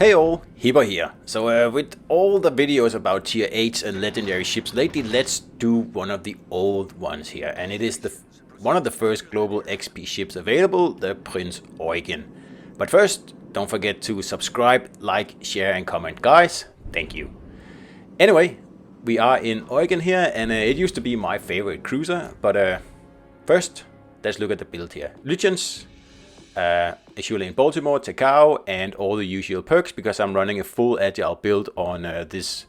Hey all, Hipper here. So with all the videos about tier 8s and legendary ships lately, let's do one of the old ones here. And it is one of the first global XP ships available, the Prinz Eugen. But first, don't forget to subscribe, like, share and comment, guys. Thank you. Anyway, we are in Eugen here, and it used to be my favorite cruiser. But first, let's look at the build here. Legends. Usually in Baltimore, Takao, and all the usual perks, because I'm running a full agile build on this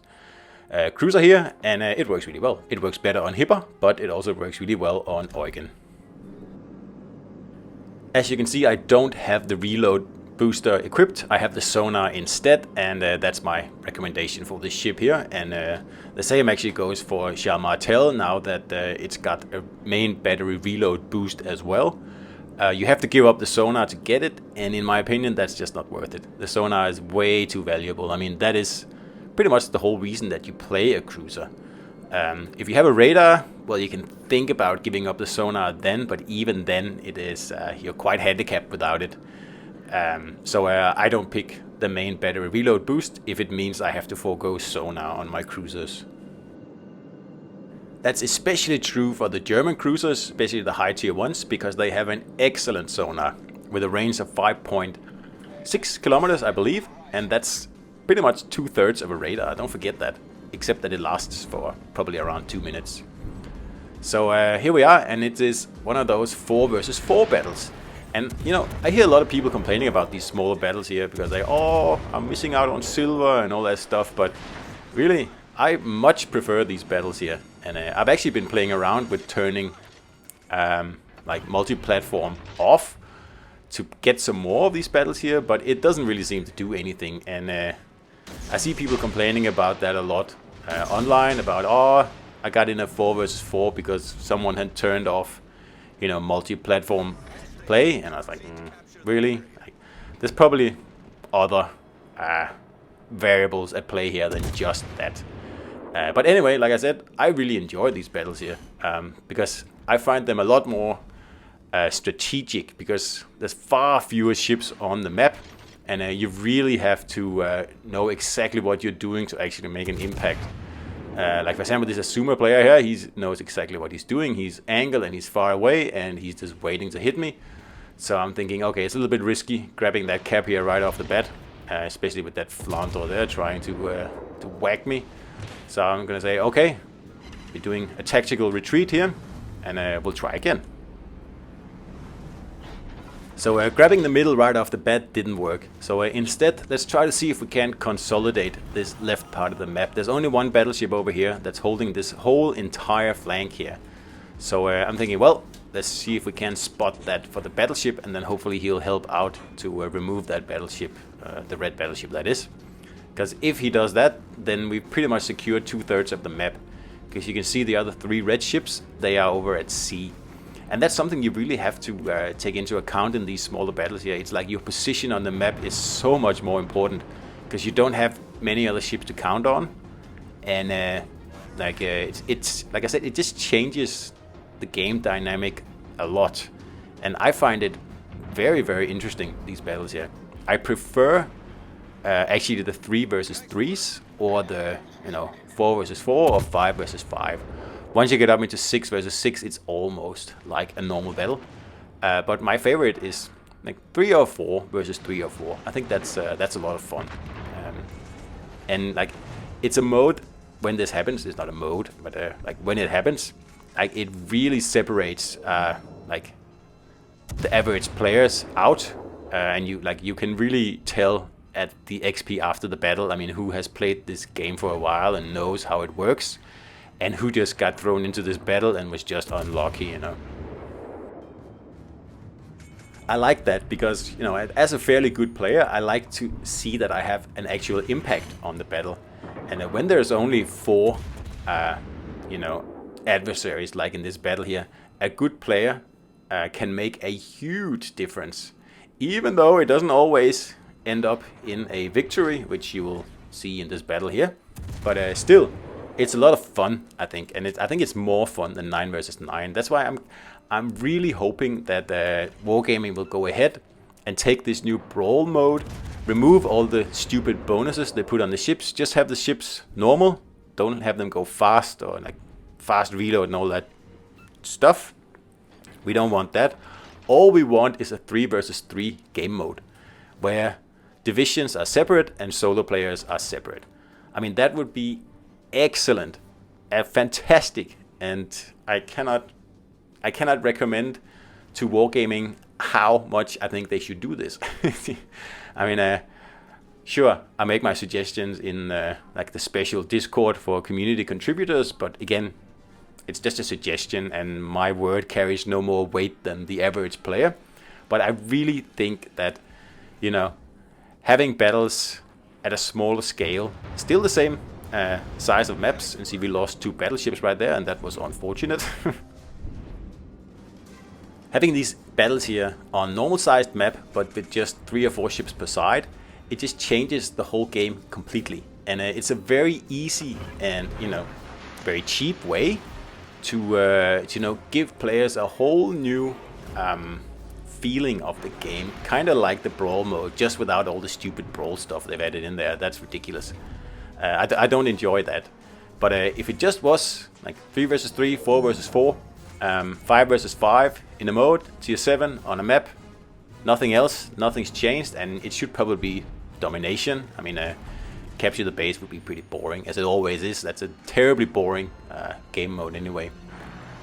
cruiser here, and it works really well. It works better on Hipper, but it also works really well on Eugen. As you can see, I don't have the reload booster equipped. I have the sonar instead, and that's my recommendation for this ship here. And the same actually goes for Charles Martel now that it's got a main battery reload boost as well. You have to give up the sonar to get it, and in my opinion, that's just not worth it. The sonar is way too valuable. I mean, that is pretty much the whole reason that you play a cruiser. If you have a radar, well, you can think about giving up the sonar then, but even then, it is you're quite handicapped without it. So I don't pick the main battery reload boost if it means I have to forego sonar on my cruisers. That's especially true for the German cruisers, especially the high tier ones, because they have an excellent sonar with a range of 5.6 kilometers, I believe, and that's pretty much 2/3 of a radar. Don't forget that, except that it lasts for probably around 2 minutes. So here we are, and it is one of those 4 versus 4 battles. And you know, I hear a lot of people complaining about these smaller battles here because I'm missing out on silver and all that stuff, but really, I much prefer these battles here. And I've actually been playing around with turning like multi-platform off to get some more of these battles here, but it doesn't really seem to do anything. And I see people complaining about that a lot online, about, oh, I got in a 4 versus 4 because someone had turned off, you know, multi-platform play. And I was like, really? Like, there's probably other variables at play here than just that. But anyway, like I said, I really enjoy these battles here because I find them a lot more strategic, because there's far fewer ships on the map, and you really have to know exactly what you're doing to actually make an impact. Like for example, this Asuma player here, he knows exactly what he's doing. He's angled and he's far away and he's just waiting to hit me. So I'm thinking, okay, it's a little bit risky grabbing that cap here right off the bat, especially with that flantor there trying to whack me. So I'm gonna say, okay, we're doing a tactical retreat here, and we'll try again. So grabbing the middle right off the bat didn't work. So instead, let's try to see if we can consolidate this left part of the map. There's only one battleship over here that's holding this whole entire flank here. So I'm thinking, well, let's see if we can spot that for the battleship, and then hopefully he'll help out to remove that battleship, the red battleship that is. Because if he does that, then we've pretty much secured 2/3 of the map. Because you can see the other 3 red ships, they are over at sea. And that's something you really have to take into account in these smaller battles here. It's like your position on the map is so much more important, because you don't have many other ships to count on. And it's like I said, it just changes the game dynamic a lot. And I find it very, very interesting, these battles here. I prefer actually the 3 versus 3s, or the 4 versus 4 or 5 versus 5. Once you get up into 6 versus 6, it's almost like a normal battle. But my favorite is like 3 or 4 versus 3 or 4. I think that's a lot of fun. And like, it's a mode when this happens. It's not a mode, but like when it happens, like it really separates like the average players out, and you can really tell at the XP after the battle, I mean, who has played this game for a while and knows how it works, and who just got thrown into this battle and was just unlucky, you know. I like that because, you know, as a fairly good player, I like to see that I have an actual impact on the battle. And when there's only 4, adversaries, like in this battle here, a good player can make a huge difference, even though it doesn't always end up in a victory, which you will see in this battle here. But still, it's a lot of fun, I think, and I think it's more fun than 9 versus 9. That's why I'm really hoping that Wargaming will go ahead and take this new brawl mode, remove all the stupid bonuses they put on the ships, just have the ships normal, don't have them go fast or like fast reload and all that stuff. We don't want that. All we want is a 3 versus 3 game mode where divisions are separate and solo players are separate. I mean, that would be excellent, fantastic, and I cannot recommend to Wargaming how much I think they should do this. I mean, sure, I make my suggestions in like the special Discord for community contributors, but again, it's just a suggestion and my word carries no more weight than the average player. But I really think that, you know, having battles at a smaller scale, still the same size of maps, and see we lost 2 battleships right there, and that was unfortunate. Having these battles here on normal sized map, but with just 3 or 4 ships per side, it just changes the whole game completely. And it's a very easy and, you know, very cheap way to you know, give players a whole new feeling of the game, kind of like the brawl mode, just without all the stupid brawl stuff they've added in there. That's ridiculous. I don't enjoy that. But if it just was like 3 versus 3, 4 versus 4, 5 versus 5 in a mode, tier 7 on a map, nothing else, nothing's changed, and it should probably be domination. I mean, capture the base would be pretty boring, as it always is. That's a terribly boring game mode anyway.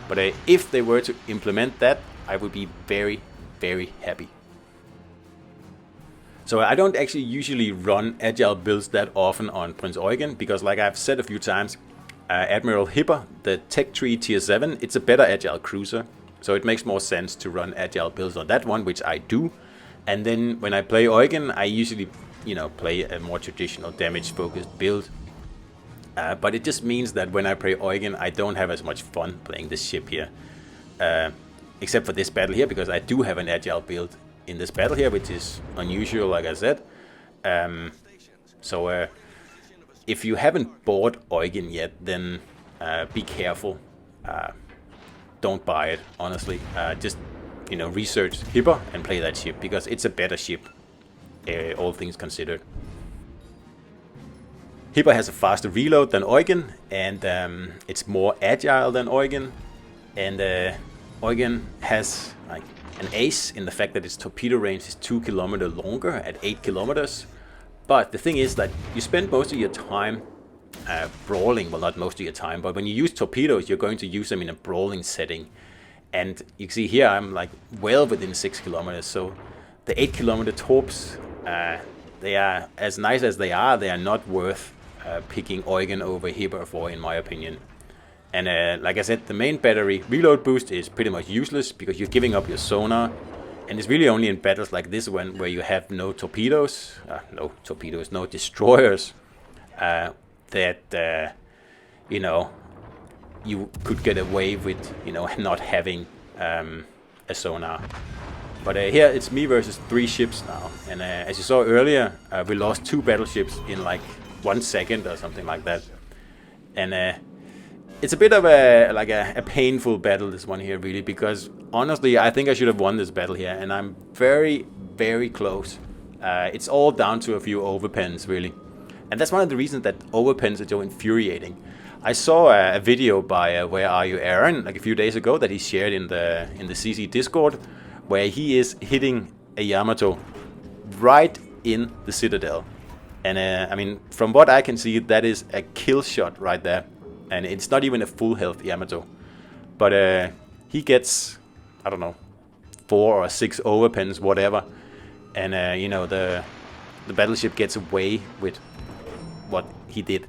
But if they were to implement that, I would be very, very happy. So I don't actually usually run agile builds that often on Prinz Eugen, because like I've said a few times, Admiral Hipper, the Tech Tree tier 7, it's a better agile cruiser. So it makes more sense to run agile builds on that one, which I do. And then when I play Eugen, I usually, you know, play a more traditional damage-focused build. But it just means that when I play Eugen, I don't have as much fun playing this ship here. Except for this battle here, because I do have an agile build in this battle here, which is unusual, like I said. So if you haven't bought Eugen yet, then be careful. Don't buy it, honestly. Just, you know, research Hipper and play that ship, because it's a better ship, all things considered. Hipper has a faster reload than Eugen, and it's more agile than Eugen. And Eugen has like an ace in the fact that its torpedo range is 2 kilometers longer at 8 kilometers. But the thing is that you spend most of your time brawling, well, not most of your time, but when you use torpedoes, you're going to use them in a brawling setting. And you can see here I'm like well within 6 kilometers, so the 8 kilometer torps, they are as nice as they are not worth picking Eugen over Hipper for, in my opinion. And like I said, the main battery reload boost is pretty much useless because you're giving up your sonar, and it's really only in battles like this one where you have no torpedoes, no destroyers, that you know, you could get away with, you know, not having a sonar. But here it's me versus 3 ships now, and as you saw earlier, we lost 2 battleships in like 1 second or something like that, and it's a bit of a painful battle, this one here, really, because honestly I think I should have won this battle here, and I'm very, very close. It's all down to a few overpens, really. And that's one of the reasons that overpens are so infuriating. I saw a video by Where Are You Aaron like a few days ago that he shared in the CC Discord, where he is hitting a Yamato right in the Citadel. And I mean, from what I can see, that is a kill shot right there. And it's not even a full health Yamato. But he gets, I don't know, 4 or 6 overpens, whatever. And you know, the battleship gets away with what he did.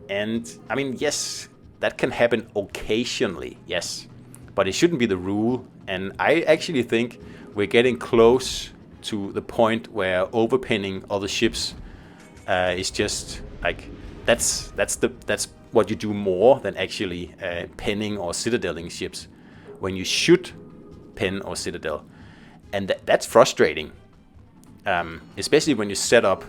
And I mean, yes, that can happen occasionally, yes, but it shouldn't be the rule. And I actually think we're getting close to the point where overpenning other ships is just like, that's what you do more than actually penning or citadeling ships, when you should pen or citadel. And that's frustrating, especially when you set up,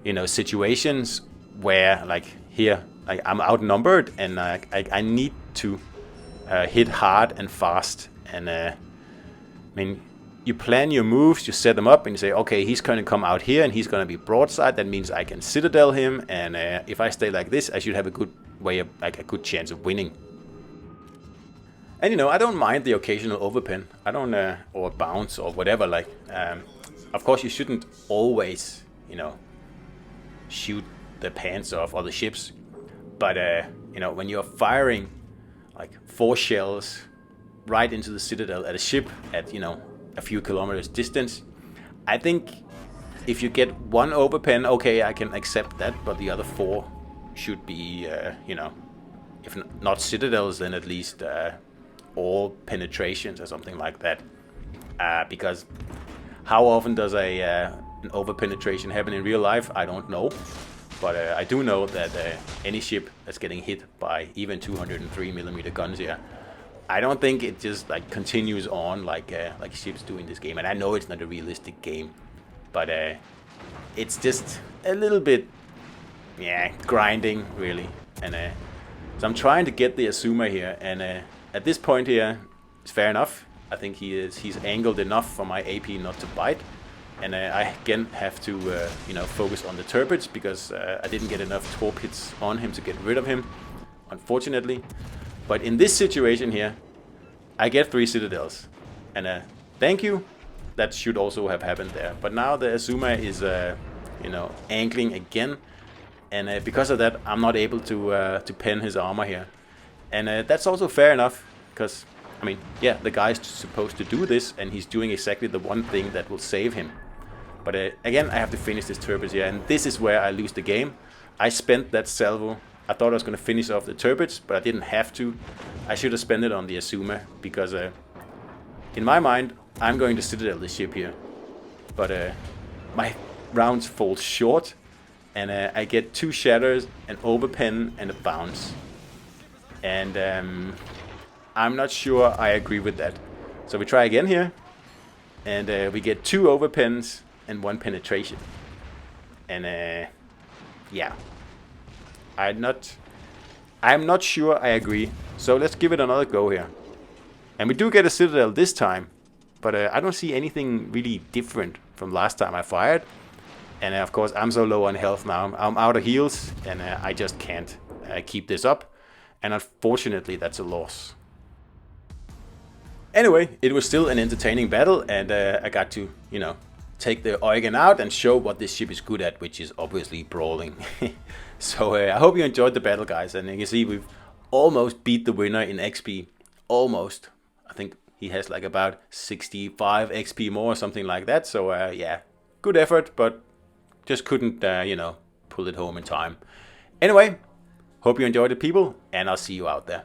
you know, situations where, like here, I'm outnumbered and I need to hit hard and fast. And I mean, you plan your moves, you set them up, and you say, okay, he's going to come out here, and he's going to be broadside. That means I can citadel him, and if I stay like this, I should have a good way of, like, a good chance of winning. And you know, I don't mind the occasional overpin. I don't, or bounce or whatever. Like, of course, you shouldn't always, you know, shoot the pants off or the ships. But you know, when you're firing like 4 shells right into the citadel at a ship at, you know, a few kilometers distance, I think if you get 1 overpen, okay, I can accept that, but the other 4 should be, you know, if not citadels, then at least all penetrations or something like that. Because how often does an over penetration happen in real life? I don't know. But I do know that any ship that's getting hit by even 203mm guns here, I don't think it just like continues on like ships do in this game. And I know it's not a realistic game, but it's just a little bit, yeah, grinding really. And so I'm trying to get the Azuma here, and at this point here, it's fair enough. I think he's angled enough for my AP not to bite. And I again have to, you know, focus on the turrets because I didn't get enough torp hits on him to get rid of him, unfortunately. But in this situation here, I get 3 citadels, and thank you. That should also have happened there. But now the Azuma is, you know, angling again, and because of that, I'm not able to pen his armor here, and that's also fair enough because, I mean, yeah, the guy's supposed to do this, and he's doing exactly the one thing that will save him. But again, I have to finish this turret here, and this is where I lose the game. I spent that salvo. I thought I was going to finish off the turrets, but I didn't have to. I should have spent it on the Azuma, because in my mind, I'm going to citadel the ship here. But my rounds fall short, and I get 2 shatters, an overpen, and a bounce. And I'm not sure I agree with that. So we try again here, and we get 2 overpens and 1 penetration. And yeah, I'm not sure I agree. So let's give it another go here. And we do get a citadel this time, but I don't see anything really different from last time I fired. And of course, I'm so low on health now. I'm out of heals, and I just can't keep this up. And unfortunately, that's a loss. Anyway, it was still an entertaining battle, and I got to, you know, take the Eugen out and show what this ship is good at, which is obviously brawling. So I hope you enjoyed the battle, guys, and you can see we've almost beat the winner in XP. Almost. I think he has like about 65 XP more or something like that. So yeah, good effort, but just couldn't, you know, pull it home in time. Anyway, hope you enjoyed it, people, and I'll see you out there.